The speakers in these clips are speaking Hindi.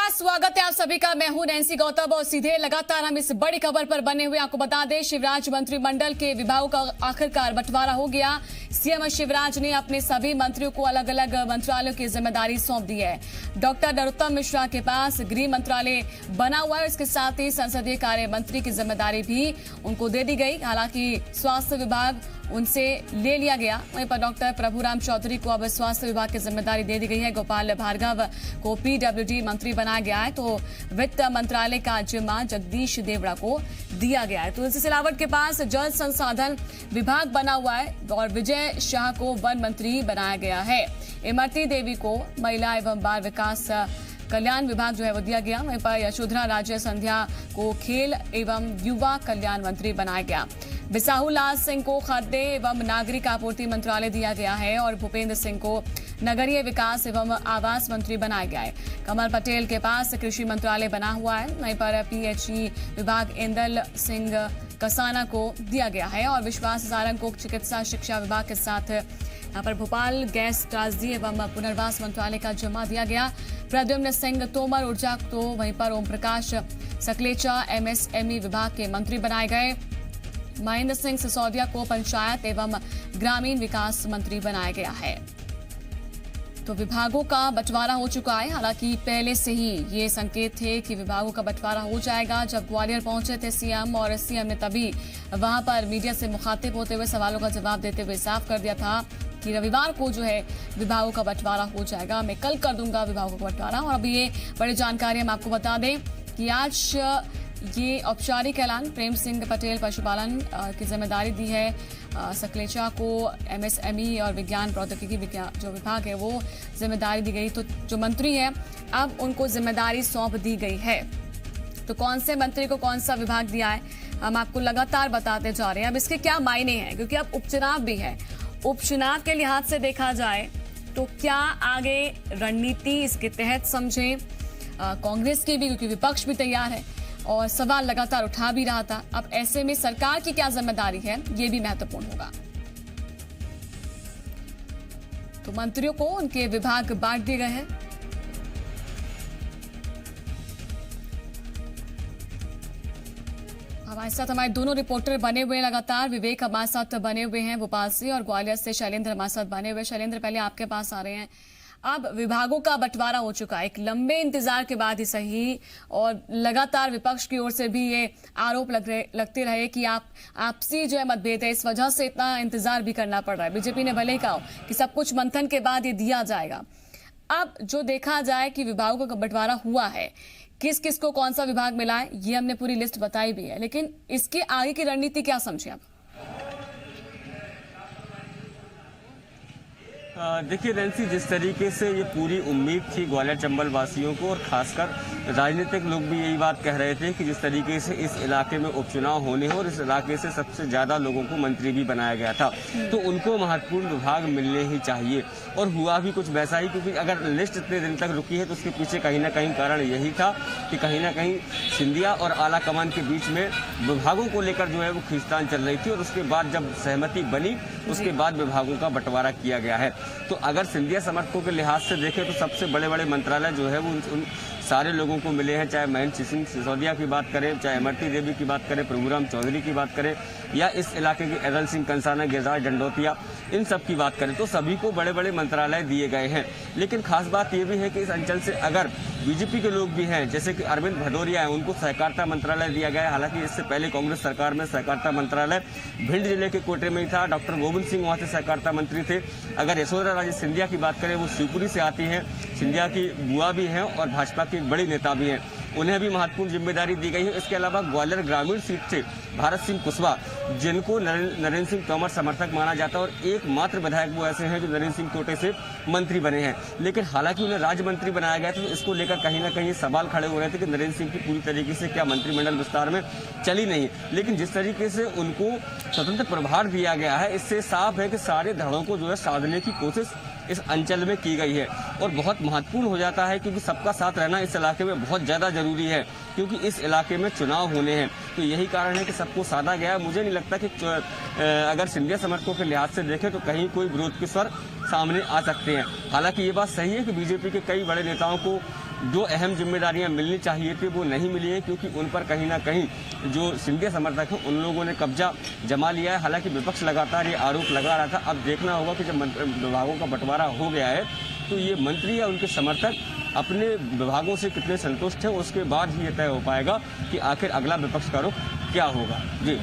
नमस्कार, स्वागत है आप सभी का। मैं हूं नैन्सी गौतम और सीधे लगातार हम इस बड़ी खबर पर बने हुए आपको बता दें, शिवराज मंत्रिमंडल के विभागों का आखिरकार बंटवारा हो गया। सीएम शिवराज ने अपने सभी मंत्रियों को अलग अलग मंत्रालयों की जिम्मेदारी सौंप दी है। डॉक्टर नरोत्तम मिश्रा के पास गृह मंत्रालय बना हुआ है, इसके साथ ही संसदीय कार्य मंत्री की जिम्मेदारी भी उनको दे दी गई। हालांकि स्वास्थ्य विभाग उनसे ले लिया गया। वहीं पर डॉक्टर प्रभुराम चौधरी को अब स्वास्थ्य विभाग की जिम्मेदारी दे दी गई है। गोपाल भार्गव को पीडब्ल्यूडी मंत्री बनाया गया है, तो वित्त मंत्रालय का जिम्मा जगदीश देवड़ा को दिया गया है। तुलसी सिलावट के पास जल संसाधन विभाग बना हुआ है और विजय शाह को वन मंत्री बनाया गया है। इमरती देवी को महिला एवं बाल विकास कल्याण विभाग जो है वो दिया गया। वहीं पर यशोधरा राजे सिंधिया को खेल एवं युवा कल्याण मंत्री बनाया गया। बिसाहू लाल सिंह को खाद्य एवं नागरिक आपूर्ति मंत्रालय दिया गया है और भूपेंद्र सिंह को नगरीय विकास एवं आवास मंत्री बनाया गया है। कमल पटेल के पास कृषि मंत्रालय बना हुआ है। वहीं पर पीएचई विभाग इंदल सिंह कसाना को दिया गया है और विश्वास सारंग को चिकित्सा शिक्षा विभाग के साथ यहाँ पर भोपाल गैस त्रासदी एवं पुनर्वास मंत्रालय का जिम्मा दिया गया। प्रद्युम्न सिंह तोमर ऊर्जा, तो वहीं पर ओम प्रकाश सकलेचा एमएसएमई विभाग के मंत्री बनाए गए। महेंद्र सिंह सिसोदिया को पंचायत एवं ग्रामीण विकास मंत्री बनाया गया है। तो विभागों का बंटवारा हो चुका है। हालांकि पहले से ही ये संकेत थे कि विभागों का बंटवारा हो जाएगा। जब ग्वालियर पहुंचे थे सीएम, और सीएम ने तभी वहां पर मीडिया से मुखातिब होते हुए सवालों का जवाब देते हुए साफ कर दिया था कि रविवार को जो है विभागों का बंटवारा हो जाएगा, मैं कल कर दूंगा विभागों का बंटवारा। और अभी ये बड़ी जानकारी हम आपको बता दें कि आज ये औपचारिक ऐलान, प्रेम सिंह पटेल पशुपालन की जिम्मेदारी दी है सकलेचा को, एमएसएमई और विज्ञान प्रौद्योगिकी जो विभाग है वो जिम्मेदारी दी गई। तो जो मंत्री है अब उनको जिम्मेदारी सौंप दी गई है। तो कौन से मंत्री को कौन सा विभाग दिया है हम आपको लगातार बताते जा रहे हैं। अब इसके क्या मायने हैं, क्योंकि अब उपचुनाव भी है। उपचुनाव के लिहाज से देखा जाए तो क्या आगे रणनीति इसके तहत समझें कांग्रेस की भी, क्योंकि विपक्ष भी तैयार है और सवाल लगातार उठा भी रहा था। अब ऐसे में सरकार की क्या जिम्मेदारी है, ये भी महत्वपूर्ण होगा। तो मंत्रियों को उनके विभाग बांट दिए गए हैं। हमारे साथ हमारे दोनों रिपोर्टर बने हुए लगातार। विवेक हमारे साथ बने हुए हैं भोपाल से और ग्वालियर से शैलेंद्र हमारे साथ बने हुए। शैलेंद्र, पहले आपके पास आ रहे हैं। अब विभागों का बंटवारा हो चुका है, एक लंबे इंतजार के बाद ही सही, और लगातार विपक्ष की ओर से भी ये आरोप लगते रहे कि आपसी जो है मतभेद है, इस वजह से इतना इंतजार भी करना पड़ रहा है। बीजेपी ने भले ही कहा कि सब कुछ मंथन के बाद ये दिया जाएगा। अब जो देखा जाए कि विभागों का बंटवारा हुआ है, किस किस को कौन सा विभाग मिला है, ये हमने पूरी लिस्ट बताई भी है, लेकिन इसके आगे की रणनीति क्या समझे आप? देखिए नैन्सी, जिस तरीके से ये पूरी उम्मीद थी ग्वालियर चंबल वासियों को, और खासकर राजनीतिक लोग भी यही बात कह रहे थे कि जिस तरीके से इस इलाके में उपचुनाव होने हो और इस इलाके से सबसे ज्यादा लोगों को मंत्री भी बनाया गया था, तो उनको महत्वपूर्ण विभाग मिलने ही चाहिए। और हुआ भी कुछ वैसा ही, क्योंकि अगर लिस्ट इतने दिन तक रुकी है तो उसके पीछे कहीं ना कहीं कारण यही था कि कहीं ना कहीं सिंधिया और आला कमान के बीच में विभागों को लेकर जो है वो खींचतान चल रही थी, और उसके बाद जब सहमति बनी उसके बाद विभागों का बंटवारा किया गया है। तो अगर सिंधिया समर्थकों के लिहाज से देखें तो सबसे बड़े बड़े मंत्रालय जो है वो उन सारे लोगों को मिले हैं, चाहे महेंद्र सिंह सिसोदिया की बात करें, चाहे इमरती देवी की बात करें, प्रभुराम चौधरी की बात करें, या इस इलाके के एरल सिंह कंसाना, गिरिराज दंडोतिया, इन सब की बात करें, तो सभी को बड़े बड़े मंत्रालय दिए गए हैं। लेकिन खास बात यह भी है कि इस अंचल से अगर बीजेपी के लोग भी हैं, जैसे कि अरविंद भदौरिया हैं, उनको सहकारिता मंत्रालय दिया गया है। हालांकि इससे पहले कांग्रेस सरकार में सहकारिता मंत्रालय भिंड जिले के कोटे में ही था। डॉक्टर गोविंद सिंह वहाँ से सहकारिता मंत्री थे। अगर यशोधरा राजे सिंधिया की बात करें, वो शिवपुरी से आती हैं, सिंधिया की बुआ भी हैं और भाजपा की एक बड़ी नेता भी हैं, उन्हें भी महत्वपूर्ण जिम्मेदारी दी गई है। इसके अलावा ग्वालियर ग्रामीण सीट से भारत सिंह कुशवाहा, जिनको नरेंद्र सिंह तोमर समर्थक माना जाता है, और एकमात्र विधायक वो ऐसे हैं जो नरेंद्र सिंह कोटे से मंत्री बने हैं। लेकिन हालांकि उन्हें राज्य मंत्री बनाया गया था, तो इसको लेकर कहीं ना कहीं सवाल खड़े हो रहे थे कि नरेंद्र सिंह की पूरी तरीके से क्या मंत्रिमंडल विस्तार में चली नहीं। लेकिन जिस तरीके से उनको स्वतंत्र प्रभार दिया गया है, इससे साफ है कि सारे धड़ों को जो है साधने की कोशिश इस अंचल में की गई है, और बहुत महत्वपूर्ण हो जाता है क्योंकि सबका साथ रहना इस इलाके में बहुत ज़्यादा जरूरी है, क्योंकि इस इलाके में चुनाव होने हैं। तो यही कारण है कि सबको साधा गया। मुझे नहीं लगता कि अगर सिंधिया समर्थकों के लिहाज से देखें तो कहीं कोई विरोध के स्वर सामने आ सकते हैं। हालांकि ये बात सही है कि बीजेपी के कई बड़े नेताओं को जो अहम जिम्मेदारियां मिलनी चाहिए थी वो नहीं मिली है, क्योंकि उन पर कहीं ना कहीं जो सिंधिया समर्थक हैं उन लोगों ने कब्जा जमा लिया है। हालांकि विपक्ष लगातार ये आरोप लगा रहा था। अब देखना होगा कि जब विभागों का बंटवारा हो गया है तो ये मंत्री या उनके समर्थक अपने विभागों से कितने संतुष्ट हैं, उसके बाद ही ये तय हो पाएगा कि आखिर अगला विपक्ष का रुख क्या होगा। जी,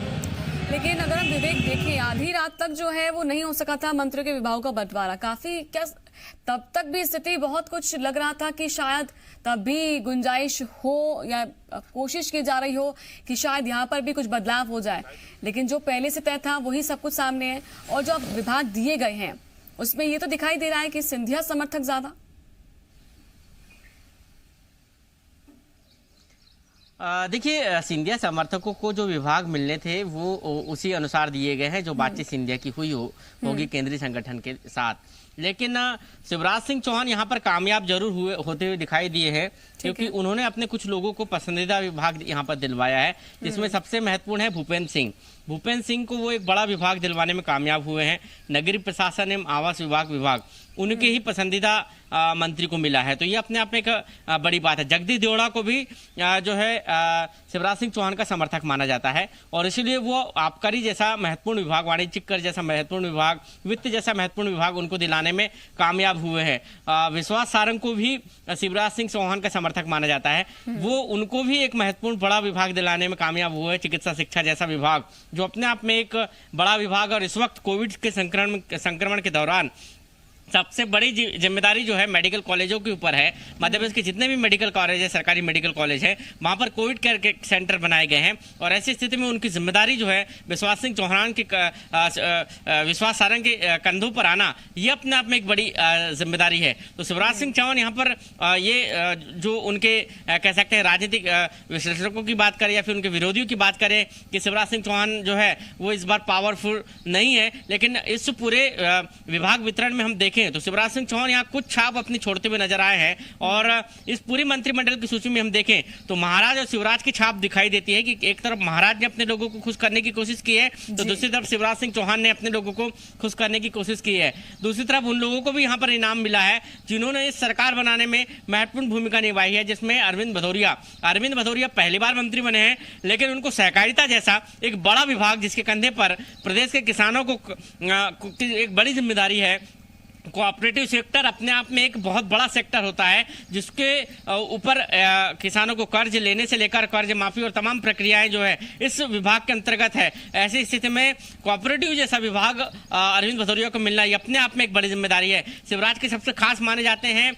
लेकिन अगर हम विवेक देखें, आधी रात तक जो है वो नहीं हो सका था मंत्रियों के विभागों का बंटवारा। काफी क्या तब तक भी स्थिति बहुत कुछ लग रहा था कि शायद तब भी गुंजाइश हो या कोशिश की जा रही हो कि शायद यहाँ पर भी कुछ बदलाव हो जाए, लेकिन जो पहले से तय था वही सब कुछ सामने है। और जो अब विभाग दिए गए हैं उसमें ये तो दिखाई दे रहा है कि सिंधिया समर्थक ज्यादा। देखिए, सिंधिया समर्थकों को जो विभाग मिलने थे वो उसी अनुसार दिए गए हैं जो बातचीत सिंधिया की होगी केंद्रीय संगठन के साथ। लेकिन शिवराज सिंह चौहान यहाँ पर कामयाब जरूर होते हुए दिखाई दिए हैं, क्योंकि उन्होंने अपने कुछ लोगों को पसंदीदा विभाग यहाँ पर दिलवाया है, जिसमें सबसे महत्वपूर्ण है भूपेंद्र सिंह। भूपेंद्र सिंह को वो एक बड़ा विभाग दिलवाने में कामयाब हुए हैं। नगरीय प्रशासन एवं आवास विभाग उनके ही पसंदीदा मंत्री को मिला है, तो ये अपने आप में एक बड़ी बात है। जगदीश देवड़ा को भी जो है शिवराज सिंह चौहान का समर्थक माना जाता है, और इसीलिए वो आबकारी जैसा महत्वपूर्ण विभाग, वाणिज्यिक कर जैसा महत्वपूर्ण विभाग, वित्त जैसा महत्वपूर्ण विभाग उनको दिलाने में कामयाब हुए हैं। विश्वास सारंग को भी शिवराज सिंह चौहान का समर्थक माना जाता है, वो उनको भी एक महत्वपूर्ण बड़ा विभाग दिलाने में कामयाब हुए हैं। चिकित्सा शिक्षा जैसा विभाग जो अपने आप में एक बड़ा विभाग, और इस वक्त कोविड के संक्रमण के दौरान सबसे बड़ी जिम्मेदारी जो है मेडिकल कॉलेजों के ऊपर है। मध्य प्रदेश के जितने भी मेडिकल कॉलेज है, सरकारी मेडिकल कॉलेज है, वहां पर कोविड केयर के सेंटर बनाए गए हैं, और ऐसी स्थिति में उनकी जिम्मेदारी जो है विश्वास सिंह चौहान के विश्वास सारंग के कंधों पर आना, ये अपने आप में एक बड़ी जिम्मेदारी है। तो शिवराज सिंह चौहान यहाँ पर ये जो उनके कह सकते हैं राजनीतिक विश्लेषकों की बात करें या फिर उनके विरोधियों की बात करें कि शिवराज सिंह चौहान जो है वो इस बार पावरफुल नहीं है, लेकिन इस पूरे विभाग वितरण में हम देखें तो शिवराज सिंह चौहान यहाँ कुछ छाप अपनी छोड़ते हुए नजर आए हैं। और इस पूरी मंत्रिमंडल की सूची में हम देखें तो महाराज और शिवराज की छाप दिखाई देती है कि एक तरफ महाराज ने अपने लोगों को खुश करने की कोशिश की है, तो दूसरी तरफ शिवराज सिंह चौहान ने अपने लोगों को खुश करने की कोशिश की है। दूसरी तरफ उन लोगों को भी यहाँ पर इनाम मिला है जिन्होंने इस सरकार बनाने में महत्वपूर्ण भूमिका निभाई है, जिसमें अरविंद भदौरिया पहली बार मंत्री बने हैं, लेकिन उनको सहकारिता जैसा एक बड़ा विभाग जिसके कंधे पर प्रदेश के किसानों को एक बड़ी जिम्मेदारी है। कोऑपरेटिव सेक्टर अपने आप में एक बहुत बड़ा सेक्टर होता है, जिसके ऊपर किसानों को कर्ज लेने से लेकर कर्ज माफी और तमाम प्रक्रियाएं जो है इस विभाग के अंतर्गत है। ऐसी स्थिति में कोऑपरेटिव जैसा विभाग अरविंद भदौरिया को मिलना ये अपने आप में एक बड़ी जिम्मेदारी है। शिवराज के सबसे खास माने जाते हैं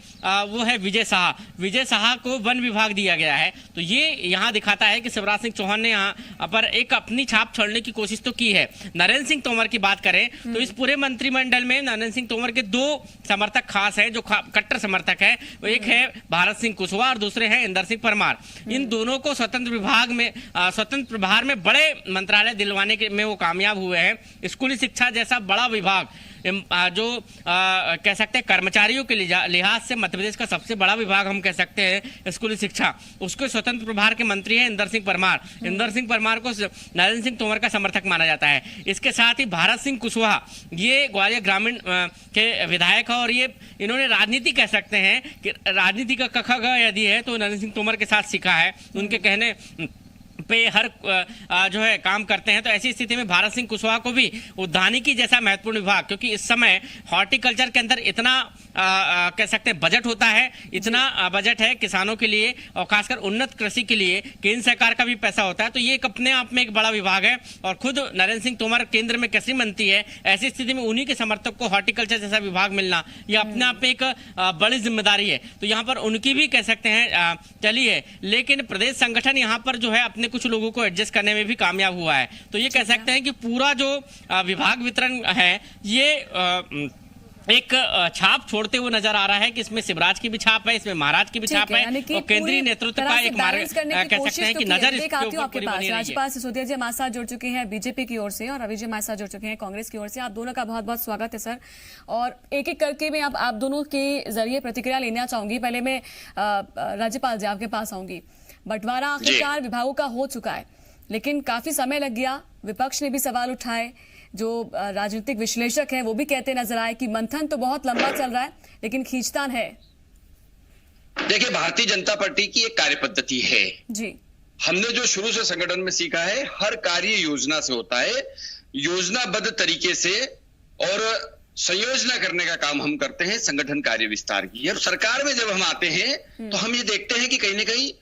वो है विजय शाह को वन विभाग दिया गया है। तो ये यहाँ दिखाता है कि शिवराज सिंह चौहान ने यहाँ पर एक अपनी छाप छोड़ने की कोशिश तो की है। नरेंद्र सिंह तोमर की बात करें तो इस पूरे मंत्रिमंडल में नरेंद्र सिंह तोमर के दो समर्थक खास है जो कट्टर समर्थक है। एक है भारत सिंह कुशवाहा और दूसरे हैं इंदर सिंह परमार। इन दोनों को स्वतंत्र प्रभार में बड़े मंत्रालय दिलवाने के में वो कामयाब हुए हैं। स्कूली शिक्षा जैसा बड़ा विभाग जो कह सकते हैं कर्मचारियों के लिहाज से मध्य प्रदेश का सबसे बड़ा विभाग हम कह सकते हैं स्कूली शिक्षा, उसके स्वतंत्र प्रभार के मंत्री हैं इंदर सिंह परमार। इंदर सिंह परमार को नरेंद्र सिंह तोमर का समर्थक माना जाता है। इसके साथ ही भारत सिंह कुशवाहा ये ग्वालियर ग्रामीण के विधायक है, और ये इन्होंने राजनीति कह सकते हैं कि राजनीति का कखा ग यदि है तो नरेंद्र सिंह तोमर के साथ सीखा है, उनके कहने पे हर जो है काम करते हैं। तो ऐसी स्थिति में भारत सिंह कुशवाहा को भी उद्यानिकी जैसा महत्वपूर्ण विभाग, क्योंकि इस समय हॉर्टिकल्चर के अंदर इतना कह सकते हैं बजट होता है, इतना बजट है किसानों के लिए और खासकर उन्नत कृषि के लिए केंद्र सरकार का भी पैसा होता है। तो ये एक अपने आप में एक बड़ा विभाग है, और खुद नरेंद्र सिंह तोमर केंद्र में कृषि मंत्री है। ऐसी स्थिति में उन्हीं के समर्थक को हॉर्टिकल्चर जैसा विभाग मिलना यह अपने आप में एक बड़ी जिम्मेदारी है। तो यहाँ पर उनकी भी कह सकते हैं चली है, लेकिन प्रदेश संगठन यहाँ पर जो है अपने कुछ लोगों को एडजस्ट करने में भी कामयाब हुआ है। तो ये कह सकते हैं कि पूरा जो विभाग वितरण है ये एक छाप छोड़ते हुए नजर आ रहा है कि इसमें शिवराज की भी छाप है, इसमें महाराज की भी छाप है, और केंद्रीय नेतृत्व का एक मार्ग कह सकते हैं कि नजर इसके ऊपर पूरी बनी रही है। राज्यपाल सिसोदिया जी हमारे साथ जुड़ चुके हैं बीजेपी की ओर से, और रवि जी हमारे साथ जुड़ चुके हैं कांग्रेस की ओर से। आप दोनों का बहुत बहुत स्वागत है सर। और एक एक करके मैं अब आप दोनों के जरिए प्रतिक्रिया लेना चाहूंगी। पहले मैं राज्यपाल जी आपके पास आऊंगी। बंटवारा आखिरकार विभागों का हो चुका है, लेकिन काफी समय लग गया। विपक्ष ने भी सवाल उठाए, जो राजनीतिक विश्लेषक हैं वो भी कहते नजर आए कि मंथन तो बहुत लंबा चल रहा है लेकिन खींचतान है। देखिए, भारतीय जनता पार्टी की एक कार्य पद्धति है जी। हमने जो शुरू से संगठन में सीखा है, हर कार्य योजना से होता है, योजनाबद्ध तरीके से और संयोजना करने का काम हम करते हैं संगठन कार्य विस्तार की। अब सरकार में जब हम आते हैं तो हम ये देखते हैं कि कहीं ना कहीं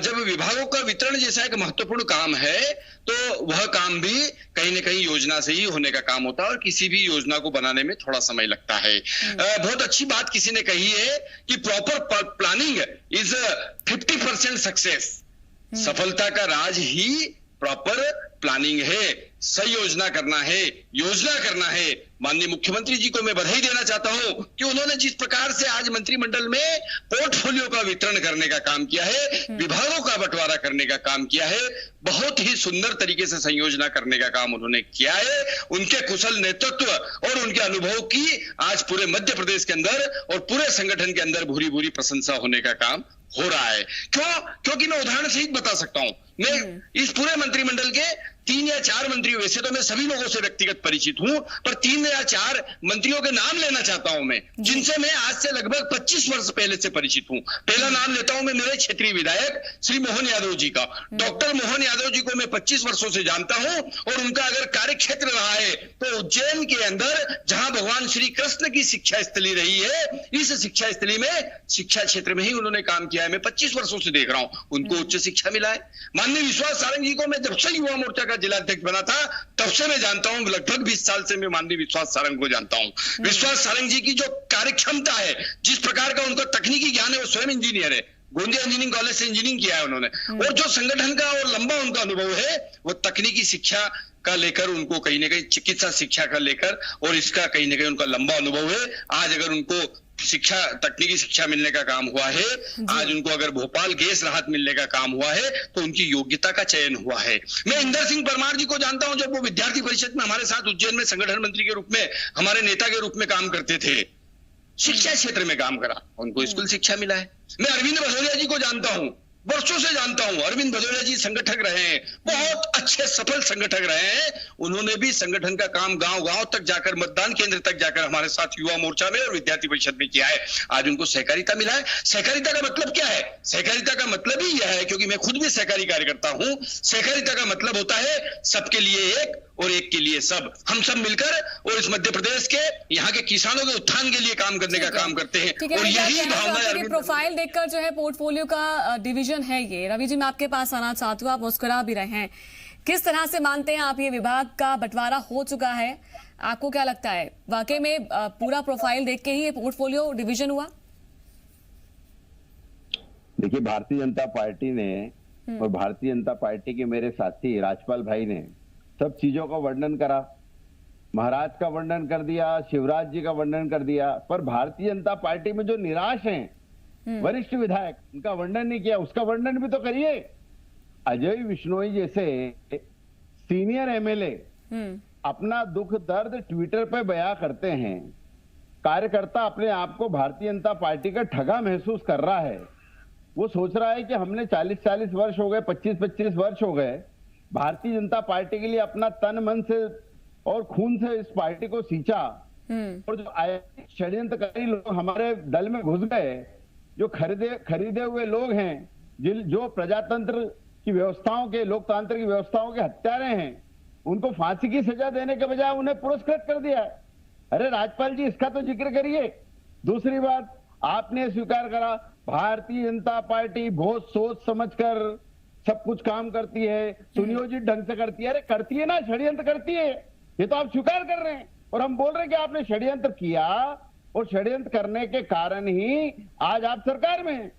जब विभागों का वितरण जैसा एक महत्वपूर्ण काम है, तो वह काम भी कहीं ना कहीं योजना से ही होने का काम होता है और किसी भी योजना को बनाने में थोड़ा समय लगता है। बहुत अच्छी बात किसी ने कही है कि प्रॉपर प्लानिंग इज 50% सक्सेस। सफलता का राज ही प्रॉपर प्लानिंग है, सही योजना करना है, योजना करना है। माननीय मुख्यमंत्री जी को मैं बधाई देना चाहता हूं कि उन्होंने जिस प्रकार से आज मंत्रिमंडल में पोर्टफोलियो का वितरण करने का काम किया है, विभागों का बंटवारा करने का काम किया है, बहुत ही सुंदर तरीके से संयोजना करने का काम उन्होंने किया है। उनके कुशल नेतृत्व और उनके अनुभव की आज पूरे मध्य प्रदेश के अंदर और पूरे संगठन के अंदर भूरी भूरी प्रशंसा होने का काम हो रहा है। क्योंकि मैं उदाहरण सहित बता सकता हूं। मैं इस पूरे मंत्रिमंडल के 3 या 4 मंत्री, वैसे तो मैं सभी लोगों से व्यक्तिगत परिचित हूं, पर 3 या 4 मंत्रियों के नाम लेना चाहता हूं मैं, जिनसे मैं आज से लगभग 25 वर्ष पहले से परिचित हूं। पहला नाम लेता हूं मैं मेरे क्षेत्रीय विधायक श्री मोहन यादव जी का। डॉक्टर मोहन यादव जी को मैं 25 वर्षों से जानता हूं और उनका अगर कार्य क्षेत्र रहा है तो उज्जैन के अंदर जहां भगवान श्री कृष्ण की शिक्षा स्थली रही है, इस शिक्षा स्थली में शिक्षा क्षेत्र में ही उन्होंने काम किया है। मैं 25 वर्षों से देख रहा हूं, उनको उच्च शिक्षा मिला है। माननीय विश्वास सारंग जी को मैं जब से युवा मोर्चा का जिलाध्यक्ष बना था तब से मैं जानता हूं, लगभग 20 साल से मैं माननीय विश्वास सारंग को जानता हूं। विश्वास सारंग जी की जो कार्य क्षमता है, जिस प्रकार का उनका तकनीकी ज्ञान है, वो स्वयं इंजीनियर है, गोंदिया इंजीनियरिंग कॉलेज से इंजीनियरिंग किया है उन्होंने, और जो संगठन का और लंबा उनका अनुभव है वो तकनीकी शिक्षा का लेकर, उनको कहीं ना कहीं चिकित्सा शिक्षा का लेकर, और इसका कहीं ना कहीं उनका लंबा अनुभव है। आज अगर उनको शिक्षा, तकनीकी शिक्षा मिलने का काम हुआ है, आज उनको अगर भोपाल गैस राहत मिलने का काम हुआ है, तो उनकी योग्यता का चयन हुआ है। मैं इंदर सिंह परमार जी को जानता हूं, जब वो विद्यार्थी परिषद में हमारे साथ उज्जैन में संगठन मंत्री के रूप में, हमारे नेता के रूप में काम करते थे, शिक्षा क्षेत्र में काम करा, उनको स्कूल शिक्षा मिला है। मैं अरविंद भदौरिया जी को जानता हूं, वर्षों से जानता हूं। अरविंद भदौरिया जी संगठक रहे हैं, बहुत अच्छे सफल संगठक रहे हैं। उन्होंने भी संगठन का काम गांव-गांव तक जाकर, मतदान केंद्र तक जाकर हमारे साथ युवा मोर्चा में और विद्यार्थी परिषद में किया है। आज उनको सहकारिता मिला है। सहकारिता का मतलब क्या है? सहकारिता का मतलब ही यह है, क्योंकि मैं खुद भी सहकारी कार्यकर्ता हूं, सहकारिता का मतलब होता है सबके लिए एक और एक के लिए सब। हम सब मिलकर और इस मध्य प्रदेश के, यहाँ के किसानों के उत्थान के लिए काम करने का काम करते हैं। और यही भावना, प्रोफाइल देखकर जो है पोर्टफोलियो का डिवीजन है ये। रवि जी, मैं आपके पास आना चाहती हूँ, आप मुस्कुरा भी रहे हैं। किस तरह से मानते हैं आप ये विभाग का बंटवारा हो चुका है? आपको क्या लगता है, वाकई में पूरा प्रोफाइल देख के ही ये पोर्टफोलियो डिवीजन हुआ? देखिए, भारतीय जनता पार्टी ने और भारतीय जनता पार्टी के मेरे साथी राजपाल भाई ने सब चीजों का वर्णन करा, महाराज का वर्णन कर दिया, शिवराज जी का वर्णन कर दिया, पर भारतीय जनता पार्टी में जो निराश हैं वरिष्ठ विधायक, उनका वर्णन नहीं किया। उसका वर्णन भी तो करिए। अजय विश्नोई जैसे सीनियर एमएलए अपना दुख दर्द ट्विटर पे बयां करते हैं। कार्यकर्ता अपने आप को भारतीय जनता पार्टी का ठगा महसूस कर रहा है। वो सोच रहा है कि हमने 40-40 वर्ष हो गए, 25-25 वर्ष हो गए, भारतीय जनता पार्टी के लिए अपना तन मन से और खून से इस पार्टी को सींचा, और जो आए षड्यंत्रकारी लोग हमारे दल में घुस गए, जो खरीदे हुए लोग हैं, जो प्रजातंत्र की व्यवस्थाओं के, लोकतांत्रिक व्यवस्थाओं के हत्यारे हैं, उनको फांसी की सजा देने के बजाय उन्हें पुरस्कृत कर दिया है। अरे राजपाल जी, इसका तो जिक्र करिए। दूसरी बात, आपने स्वीकार करा भारतीय जनता पार्टी बहुत सोच समझकर सब कुछ काम करती है, सुनियोजित ढंग से करती है। अरे करती है ना, षड्यंत्र करती है, ये तो आप स्वीकार कर रहे हैं। और हम बोल रहे हैं कि आपने षड्यंत्र किया, और षड्यंत्र करने के कारण ही आज आप सरकार में हैं।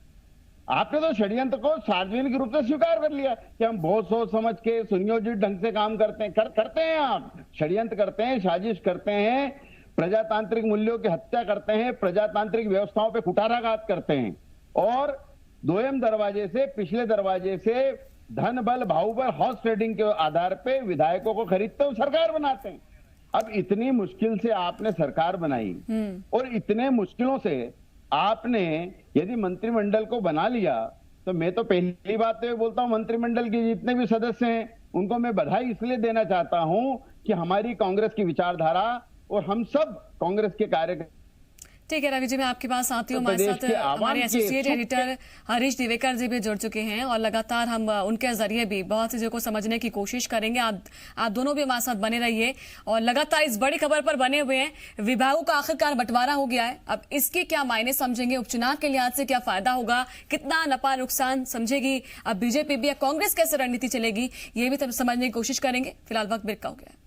आपने तो षड्यंत्र को सार्वजनिक रूप से स्वीकार कर लिया कि हम बहुत सोच समझ के सुनियोजित ढंग से काम करते हैं। करते हैं, आप षड्यंत्र करते हैं, साजिश करते हैं, प्रजातांत्रिक मूल्यों की हत्या करते हैं, प्रजातांत्रिक व्यवस्थाओं पे कुठाराघात करते हैं, और दोयम दरवाजे से, पिछले दरवाजे से धन बल बाहुबल हॉर्स ट्रेडिंग के आधार पे विधायकों को खरीदते हैं, सरकार बनाते हैं। अब इतनी मुश्किल से आपने सरकार बनाई, और इतने मुश्किलों से आपने यदि मंत्रिमंडल को बना लिया, तो मैं तो पहली बात तो बोलता हूं, मंत्रिमंडल के जितने भी सदस्य हैं उनको मैं बधाई इसलिए देना चाहता हूं कि हमारी कांग्रेस की विचारधारा और हम सब कांग्रेस के कार्यकर्ता ठीक है रवि जी, मैं आपके पास आती हूँ। हमारे साथ हमारे एसोसिएट एडिटर हरीश दिवेकर जी भी जुड़ चुके हैं और लगातार हम उनके जरिए भी बहुत सी चीजों को समझने की कोशिश करेंगे। आप दोनों भी हमारे साथ बने रहिए और लगातार इस बड़ी खबर पर बने हुए हैं। विभागों का आखिरकार बंटवारा हो गया है, अब इसके क्या मायने समझेंगे, उपचुनाव के लिहाज से क्या फायदा होगा, कितना नफा नुकसान समझेगी अब बीजेपी भी या कांग्रेस कैसे रणनीति चलेगी, ये भी समझने की कोशिश करेंगे। फिलहाल वक्त ब्रेक का हो गया है।